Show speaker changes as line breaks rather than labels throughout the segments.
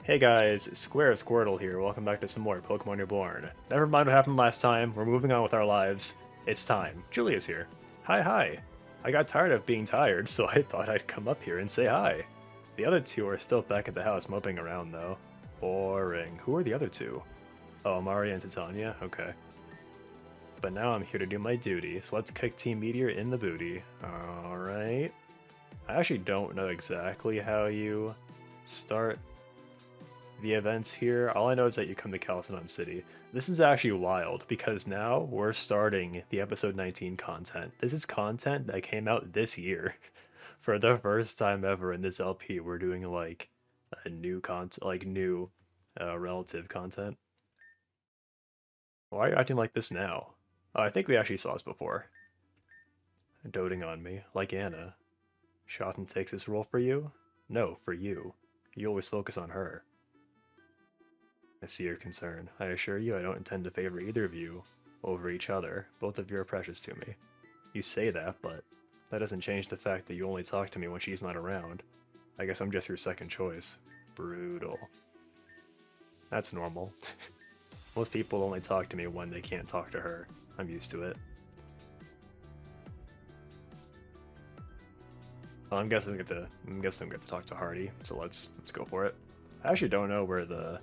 Hey guys, Square Squirtle here. Welcome back to some more Pokemon Reborn. Never mind what happened last time. We're moving on with our lives. It's time. Julia's here. Hi. I got tired of being tired, so I thought I'd come up here and say hi. The other two are still back at the house moping around though. Boring. Who are the other two? Oh, Maria and Titania? Okay. But now I'm here to do my duty, so let's kick Team Meteor in the booty. Alright. I actually don't know exactly how you start the events here. All I know is that you come to Calcedon City. This is actually wild because now we're starting the episode 19 content. This is content that came out this year. For the first time ever in this LP, we're doing like a new content, like new relative content. Why are you acting like this now? Oh, I think we actually saw this before. Doting on me, like Anna. She often takes this role for you? No, for you. You always focus on her. I see your concern. I assure you I don't intend to favor either of you over each other. Both of you are precious to me. You say that, but that doesn't change the fact that you only talk to me when she's not around. I guess I'm just your second choice. Brutal. That's normal. Most people only talk to me when they can't talk to her. I'm used to it. Well, I'm guessing I'm gonna talk to Hardy, so let's go for it. I actually don't know where the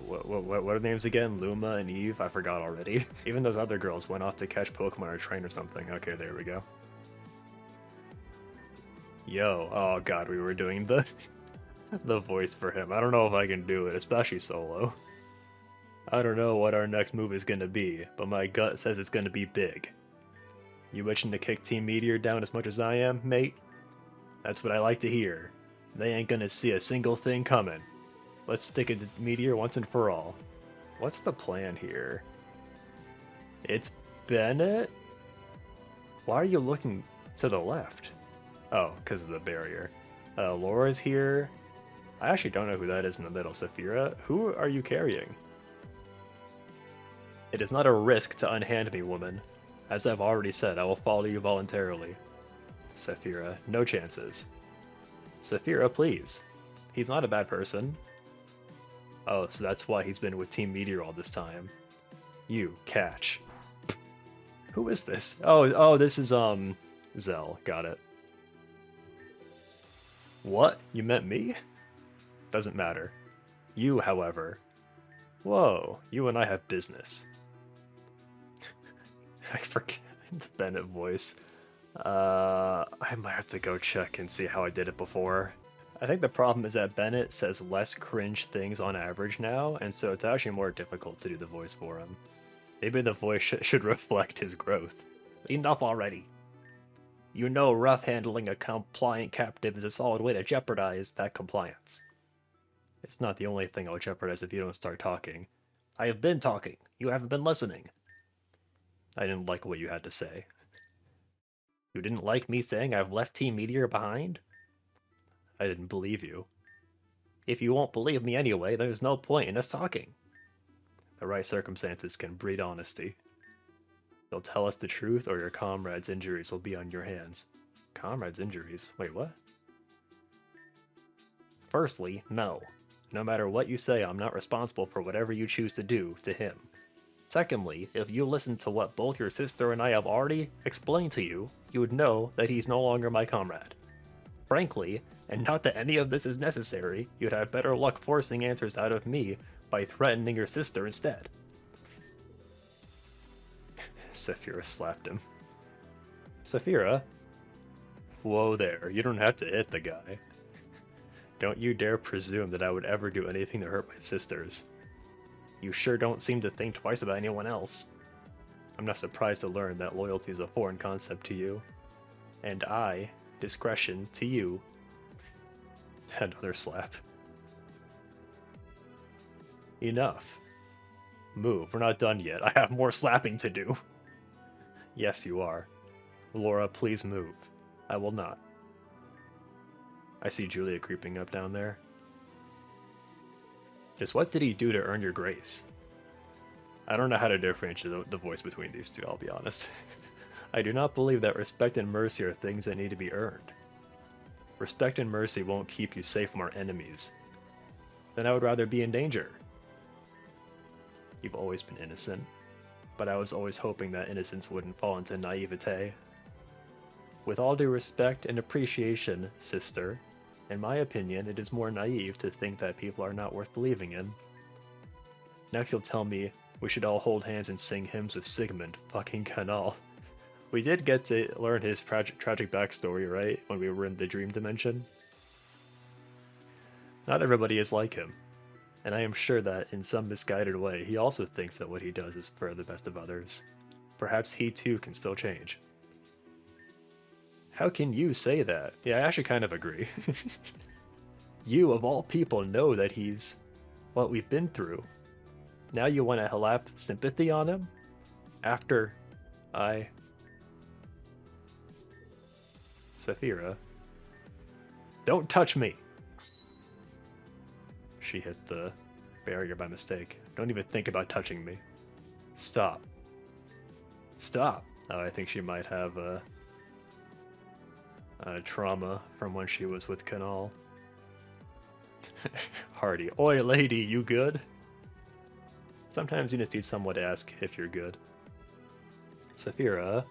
what are the names again? Luma and Eve? I forgot already. Even those other girls went off to catch Pokemon or train or something. Okay, there we go. Yo, oh god, we were doing the the voice for him. I don't know if I can do it, especially solo. I don't know what our next move is gonna be, but my gut says it's gonna be big. You wishing to kick Team Meteor down as much as I am, mate? That's what I like to hear. They ain't gonna see a single thing coming. Let's stick it to Meteor once and for all. What's the plan here? It's Bennett? Why are you looking to the left? Oh, because of the barrier. Laura's here. I actually don't know who that is in the middle. Saphira? Who are you carrying? It is not a risk to unhand me, woman. As I've already said, I will follow you voluntarily. Saphira, no chances. Saphira, please. He's not a bad person. Oh, so that's why he's been with Team Meteor all this time. You, catch. Who is this? Oh, this is, Zell. Got it. What? You meant me? Doesn't matter. You, however. Whoa, you and I have business. I forget the Bennett voice. I might have to go check and see how I did it before. I think the problem is that Bennett says less cringe things on average now, and so it's actually more difficult to do the voice for him. Maybe the voice should reflect his growth. Enough already. You know rough handling a compliant captive is a solid way to jeopardize that compliance. It's not the only thing I'll jeopardize if you don't start talking. I have been talking. You haven't been listening. I didn't like what you had to say. You didn't like me saying I've left Team Meteor behind? I didn't believe you. If you won't believe me anyway, there's no point in us talking. The right circumstances can breed honesty. You'll tell us the truth or your comrades' injuries will be on your hands. Comrades' injuries? Wait, what? Firstly, no. No matter what you say, I'm not responsible for whatever you choose to do to him. Secondly, if you listen to what both your sister and I have already explained to you, you would know that he's no longer my comrade. Frankly, and not that any of this is necessary, you'd have better luck forcing answers out of me by threatening your sister instead. Saphira slapped him. Saphira? Whoa there, you don't have to hit the guy. Don't you dare presume that I would ever do anything to hurt my sisters. You sure don't seem to think twice about anyone else. I'm not surprised to learn that loyalty is a foreign concept to you. And discretion to you. Another slap. Enough. Move, we're not done yet. I have more slapping to do. Yes, you are. Laura, please move. I will not. I see Julia creeping up down there. Just what did he do to earn your grace? I don't know how to differentiate the voice between these two, I'll be honest. I do not believe that respect and mercy are things that need to be earned. Respect and mercy won't keep you safe from our enemies. then I would rather be in danger. You've always been innocent, but I was always hoping that innocence wouldn't fall into naivete. With all due respect and appreciation, sister, in my opinion, it is more naive to think that people are not worth believing in. Next you'll tell me we should all hold hands and sing hymns with Sigmund fucking Canal. We did get to learn his tragic backstory, right? When we were in the dream dimension. Not everybody is like him, and I am sure that in some misguided way he also thinks that what he does is for the best of others. Perhaps he too can still change. How can you say that? Yeah, I actually kind of agree. You, of all people, know that he's what we've been through. Now you want to lap sympathy on him? After Saphira. Don't touch me! She hit the barrier by mistake. Don't even think about touching me. Stop. Stop! Oh, I think she might have a trauma from when she was with Canal. Hardy. Oi, lady, you good? Sometimes you just need someone to ask if you're good. Saphira.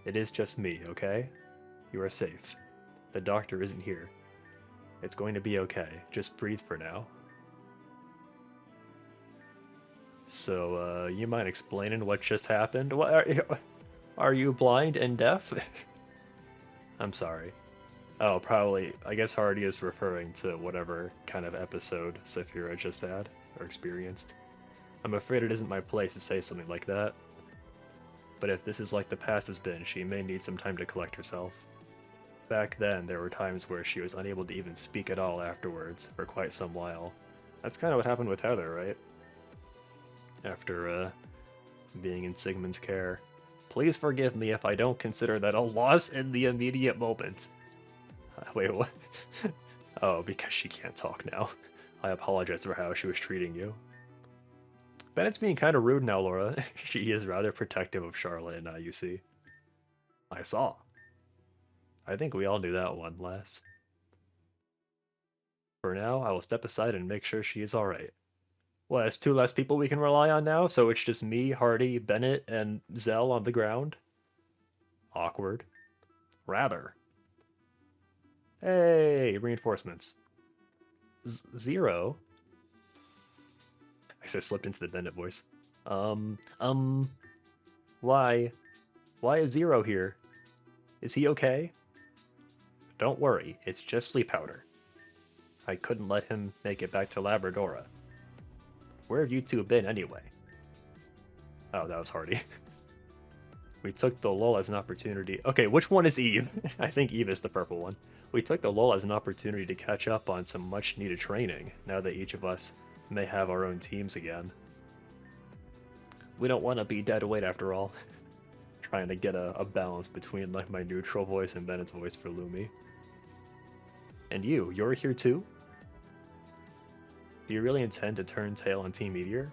It is just me, okay? You are safe. The doctor isn't here. It's going to be okay. Just breathe for now. So, you mind explaining what just happened? What are you blind and deaf? I'm sorry. Oh, probably. I guess Hardy is referring to whatever kind of episode Saphira just had, or experienced. I'm afraid it isn't my place to say something like that. But if this is like the past has been, she may need some time to collect herself. Back then, there were times where she was unable to even speak at all afterwards, for quite some while. That's kind of what happened with Heather, right? After, being in Sigmund's care. Please forgive me if I don't consider that a loss in the immediate moment. Wait, what? Oh, because she can't talk now. I apologize for how she was treating you. Bennett's being kind of rude now, Laura. She is rather protective of Charlotte now, you see. I saw. I think we all knew that one, lass. For now, I will step aside and make sure she is alright. Well, that's 2 less people we can rely on now, so it's just me, Hardy, Bennett, and Zell on the ground? Awkward. Rather. Hey, reinforcements. Zero? I guess I slipped into the Bennett voice. Why? Why is Zero here? Is he okay? Don't worry, it's just sleep powder. I couldn't let him make it back to Labradora. Where have you two been anyway? Oh, that was Hardy. We took the lull as an opportunity. Okay, which one is Eve? I think Eve is the purple one. We took the lull as an opportunity to catch up on some much needed training, now that each of us may have our own teams again. We don't want to be dead weight after all. Trying to get a balance between like my neutral voice and Bennett's voice for Lumi. And you're here too? Do you really intend to turn tail on Team Meteor?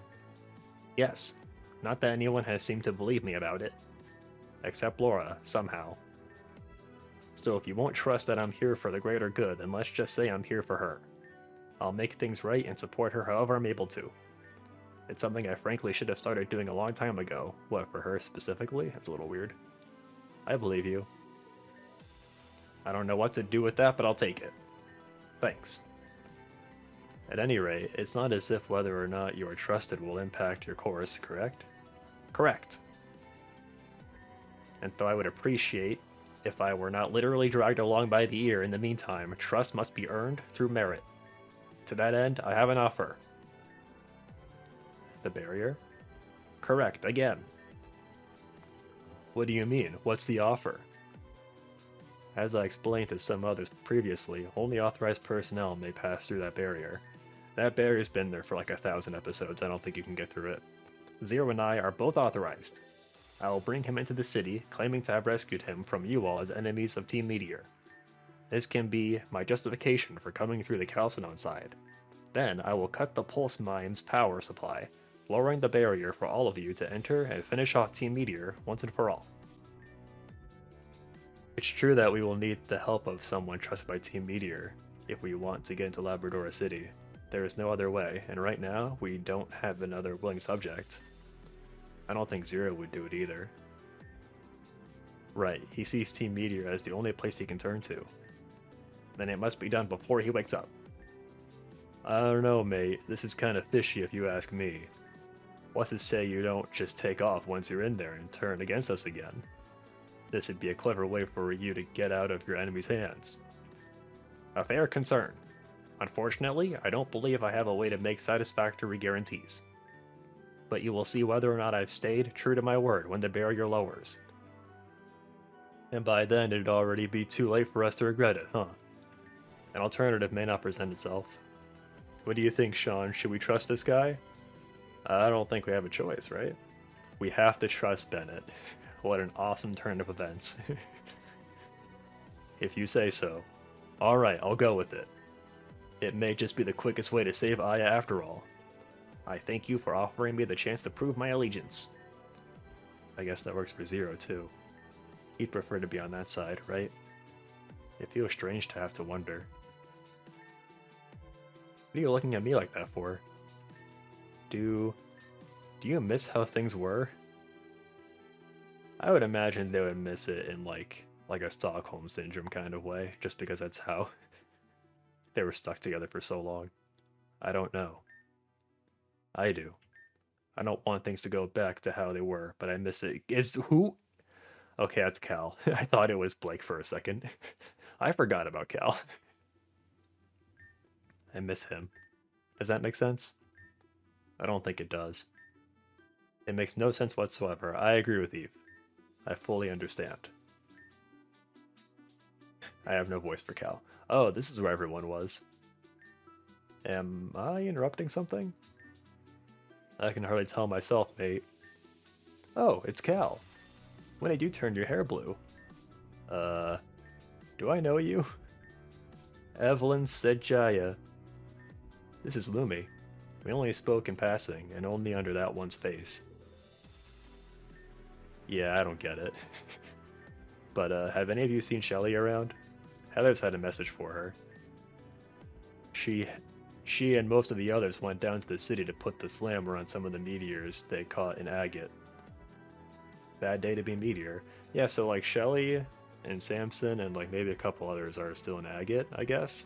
Yes. Not that anyone has seemed to believe me about it. Except Laura, somehow. Still, if you won't trust that I'm here for the greater good, then let's just say I'm here for her. I'll make things right and support her however I'm able to. It's something I frankly should have started doing a long time ago. What, for her specifically? That's a little weird. I believe you. I don't know what to do with that, but I'll take it. Thanks. At any rate, it's not as if whether or not you are trusted will impact your course, correct? Correct. And though I would appreciate if I were not literally dragged along by the ear in the meantime, trust must be earned through merit. To that end, I have an offer. The barrier? Correct, again. What do you mean? What's the offer? As I explained to some others previously, only authorized personnel may pass through that barrier. That barrier's been there for like 1,000 episodes, I don't think you can get through it. Zero and I are both authorized. I will bring him into the city, claiming to have rescued him from you all as enemies of Team Meteor. This can be my justification for coming through the Chalcedon side. Then I will cut the Pulse Mime's power supply, lowering the barrier for all of you to enter and finish off Team Meteor once and for all. It's true that we will need the help of someone trusted by Team Meteor, if we want to get into Labrador City. There is no other way, and right now, we don't have another willing subject. I don't think Zero would do it either. Right, he sees Team Meteor as the only place he can turn to. Then it must be done before he wakes up. I don't know, mate. This is kind of fishy if you ask me. What's to say you don't just take off once you're in there and turn against us again? This would be a clever way for you to get out of your enemy's hands. A fair concern. Unfortunately, I don't believe I have a way to make satisfactory guarantees. But you will see whether or not I've stayed true to my word when the barrier lowers. And by then it'd already be too late for us to regret it, huh? An alternative may not present itself. What do you think, Sean? Should we trust this guy? I don't think we have a choice, right? We have to trust Bennett. What an awesome turn of events. If you say so. Alright, I'll go with it. It may just be the quickest way to save Aya after all. I thank you for offering me the chance to prove my allegiance. I guess that works for Zero, too. He'd prefer to be on that side, right? It feels strange to have to wonder. What are you looking at me like that for? Do you miss how things were? I would imagine they would miss it in like a Stockholm Syndrome kind of way, just because that's how they were stuck together for so long. I don't know. I do. I don't want things to go back to how they were, but I miss it. Is who? Okay, that's Cal. I thought it was Blake for a second. I forgot about Cal. I miss him. Does that make sense? I don't think it does. It makes no sense whatsoever. I agree with Eve. I fully understand. I have no voice for Cal. Oh, this is where everyone was. Am I interrupting something? I can hardly tell myself, mate. Oh, it's Cal. When did you turn your hair blue? Do I know you? Evelyn Sejaya. This is Lumi. We only spoke in passing, and only under that one's face. Yeah, I don't get it. But, have any of you seen Shelly around? Heather's had a message for her. She and most of the others went down to the city to put the slammer on some of the meteors they caught in Agate. Bad day to be Meteor. Yeah, so like Shelly and Samson and like maybe a couple others are still in Agate, I guess.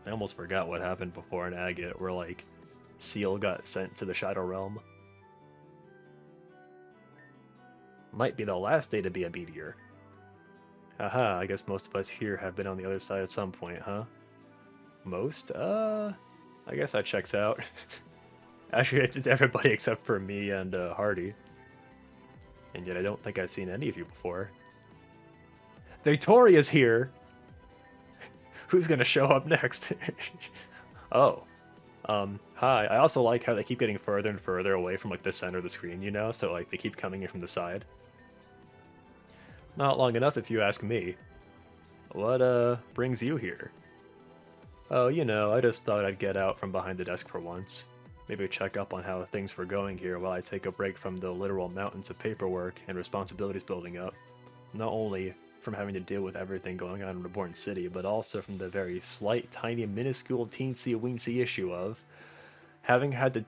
I almost forgot what happened before in Agate, where like Seal got sent to the Shadow Realm. Might be the last day to be a Meteor. Haha, I guess most of us here have been on the other side at some point, huh? Most? I guess that checks out. Actually, it's everybody except for me and Hardy. And yet I don't think I've seen any of you before. Victoria's here! Who's gonna show up next? Oh. Hi. I also like how they keep getting further and further away from like the center of the screen, you know? So like they keep coming in from the side. Not long enough if you ask me. What brings you here? Oh, you know, I just thought I'd get out from behind the desk for once. Maybe check up on how things were going here while I take a break from the literal mountains of paperwork and responsibilities building up. Not only from having to deal with everything going on in Reborn City, but also from the very slight, tiny, minuscule, teensy-weensy issue of having had to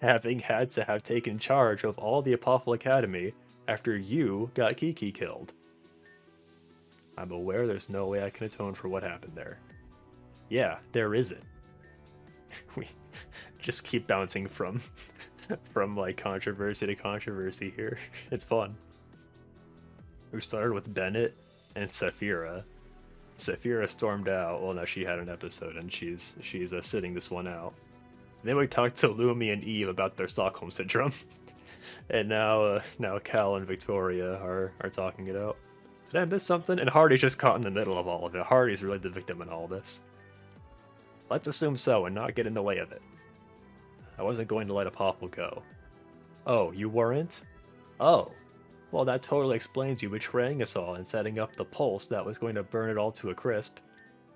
have taken charge of all the Apophel Academy after you got Kiki killed. I'm aware there's no way I can atone for what happened there. Yeah, there isn't. We just keep bouncing from like controversy to controversy here. It's fun. We started with Bennett and Saphira. Saphira stormed out. Well, no, she had an episode and she's sitting this one out. Then we talked to Lumi and Eve about their Stockholm Syndrome. And now Cal and Victoria are talking it out. Did I miss something? And Hardy's just caught in the middle of all of it. Hardy's really the victim in all this. Let's assume so and not get in the way of it. I wasn't going to let Apophel go. Oh, you weren't? Oh. Well, that totally explains you betraying us all and setting up the pulse that was going to burn it all to a crisp.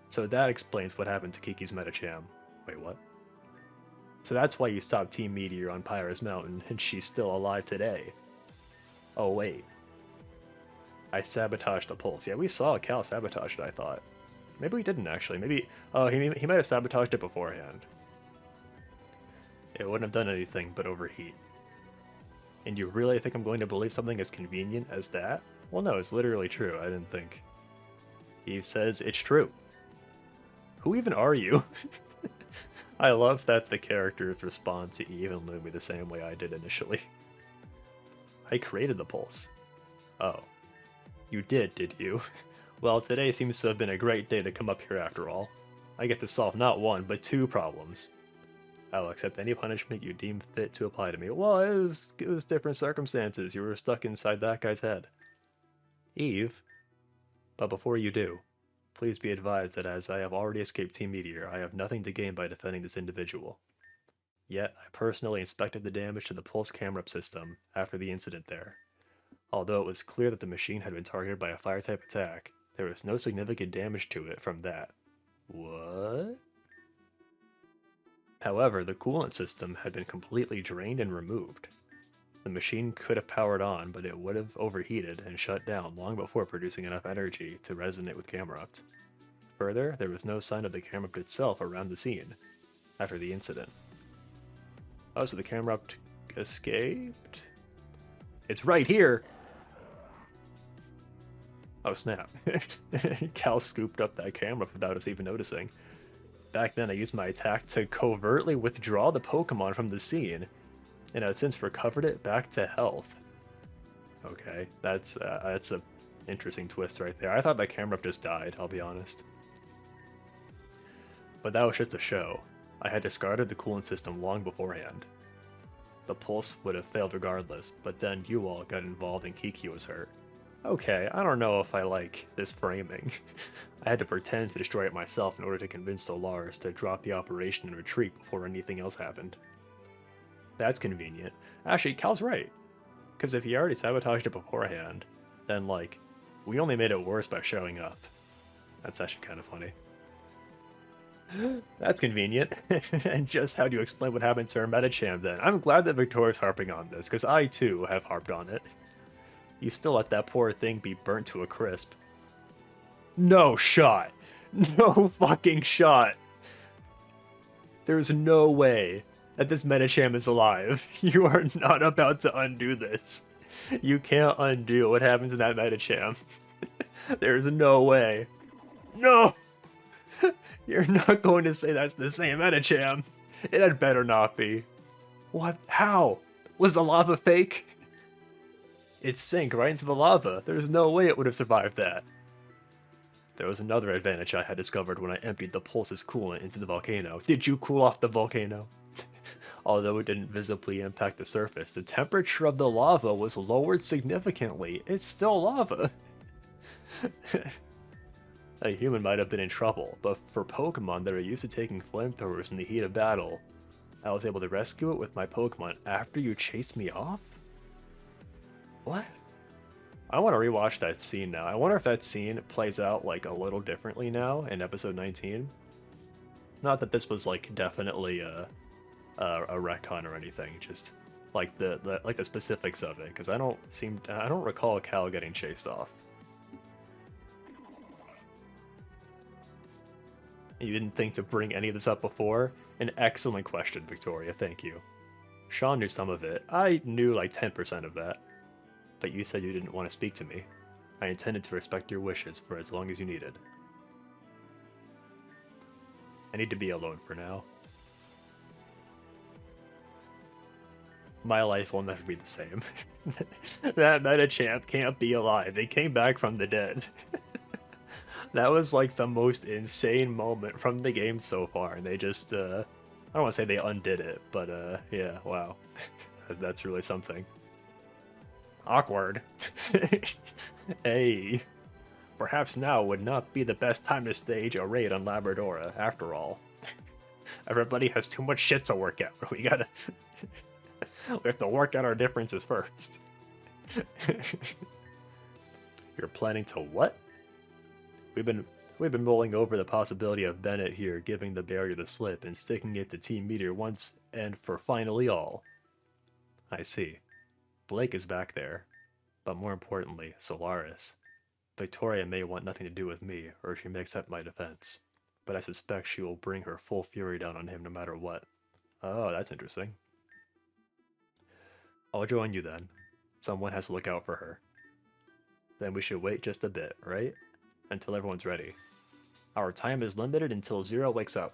So that explains what happened to Kiki's Metacham. Wait, what? So that's why you stopped Team Meteor on Pyra's Mountain, and she's still alive today. Oh, wait. I sabotaged the pulse. Yeah, we saw Cal sabotage it, I thought. Maybe he didn't actually. Maybe, oh, he might have sabotaged it beforehand. It wouldn't have done anything but overheat. And you really think I'm going to believe something as convenient as that? Well, no, it's literally true. I didn't think. He says it's true. Who even are you? I love that the characters respond to Eve and Lumi the same way I did initially. I created the pulse. Oh. You did you? Well, today seems to have been a great day to come up here after all. I get to solve not one, but two problems. I'll accept any punishment you deem fit to apply to me. Well, it was different circumstances. You were stuck inside that guy's head. Eve? But before you do, please be advised that as I have already escaped Team Meteor, I have nothing to gain by defending this individual. Yet, I personally inspected the damage to the pulse camera system after the incident there. Although it was clear that the machine had been targeted by a fire-type attack, there was no significant damage to it from that. What? However, the coolant system had been completely drained and removed. The machine could have powered on, but it would have overheated and shut down long before producing enough energy to resonate with Camerupt. Further, there was no sign of the Camerupt itself around the scene after the incident. Oh, so the Camerupt escaped? It's right here! Oh snap. Cal scooped up that camera without us even noticing. Back then I used my attack to covertly withdraw the Pokemon from the scene, and I've since recovered it back to health. Okay, that's a interesting twist right there. I thought that camera just died, I'll be honest. But that was just a show. I had discarded the coolant system long beforehand. The pulse would have failed regardless, but then you all got involved and Kiki was hurt. Okay, I don't know if I like this framing. I had to pretend to destroy it myself in order to convince Solaris to drop the operation and retreat before anything else happened. That's convenient. Actually, Cal's right. Because if he already sabotaged it beforehand, then, like, we only made it worse by showing up. That's actually kind of funny. That's convenient. And just how do you explain what happened to our Medicham then? I'm glad that Victoria's harping on this, because I too have harped on it. You still let that poor thing be burnt to a crisp. No shot. No fucking shot. There's no way that this Medicham is alive. You are not about to undo this. You can't undo what happened to that Medicham. There's no way. No! You're not going to say that's the same Medicham. It had better not be. What? How? Was the lava fake? It sank right into the lava. There's no way it would have survived that. There was another advantage I had discovered when I emptied the pulse's coolant into the volcano. Did you cool off the volcano? Although it didn't visibly impact the surface, the temperature of the lava was lowered significantly. It's still lava. A human might have been in trouble, but for Pokemon that are used to taking flamethrowers in the heat of battle, I was able to rescue it with my Pokemon after you chased me off? What? I want to rewatch that scene now. I wonder if that scene plays out like a little differently now in episode 19. Not that this was like definitely a retcon or anything, just like the specifics of it, because I don't recall Cal getting chased off. You didn't think to bring any of this up before? An excellent question, Victoria. Thank you. Sean knew some of it. I knew like 10% of that. But you said you didn't want to speak to me. I intended to respect your wishes for as long as you needed. I need to be alone for now. My life will never be the same. That Medicham can't be alive. They came back from the dead. That was like the most insane moment from the game so far, and they just, I don't want to say they undid it, but yeah, wow. That's really something. Awkward. Hey. Perhaps now would not be the best time to stage a raid on Labradora, after all. Everybody has too much shit to work out. We gotta... we have to work out our differences first. You're planning to what? We've been mulling over the possibility of Bennett here giving the barrier the slip and sticking it to Team Meteor once and for finally all. I see. Blake is back there, but more importantly, Solaris. Victoria may want nothing to do with me, or she may accept my defense. But I suspect she will bring her full fury down on him no matter what. Oh, that's interesting. I'll join you then. Someone has to look out for her. Then we should wait just a bit, right? Until everyone's ready. Our time is limited until Zero wakes up.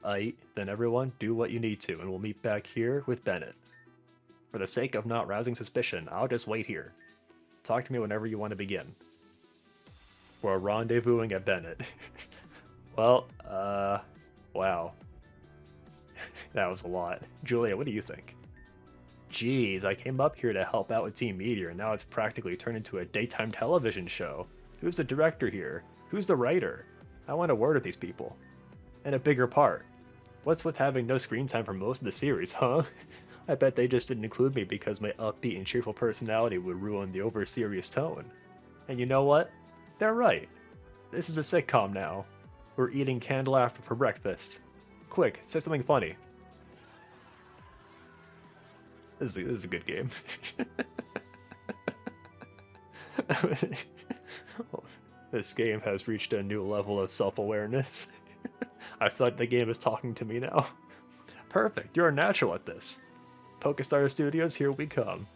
Then everyone, do what you need to, and we'll meet back here with Bennett. For the sake of not rousing suspicion, I'll just wait here. Talk to me whenever you want to begin. We're rendezvousing at Bennett. Well, wow. That was a lot. Julia, what do you think? Jeez, I came up here to help out with Team Meteor, and now it's practically turned into a daytime television show. Who's the director here? Who's the writer? I want a word with these people. And a bigger part. What's with having no screen time for most of the series, huh? I bet they just didn't include me because my upbeat and cheerful personality would ruin the over-serious tone. And you know what? They're right. This is a sitcom now. We're eating candle after for breakfast. Quick, say something funny. This is a good game. This game has reached a new level of self-awareness. I feel like the game is talking to me now. Perfect, you're a natural at this. Pokestar Studios, here we come.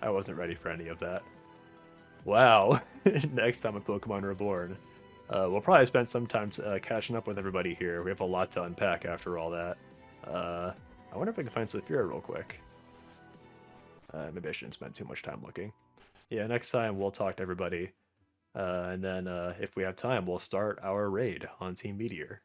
I wasn't ready for any of that. Wow, next time on Pokemon Reborn. We'll probably spend some time catching up with everybody here. We have a lot to unpack after all that. I wonder if I can find Saphira real quick. Maybe I shouldn't spend too much time looking. Yeah, next time we'll talk to everybody. And then if we have time, we'll start our raid on Team Meteor.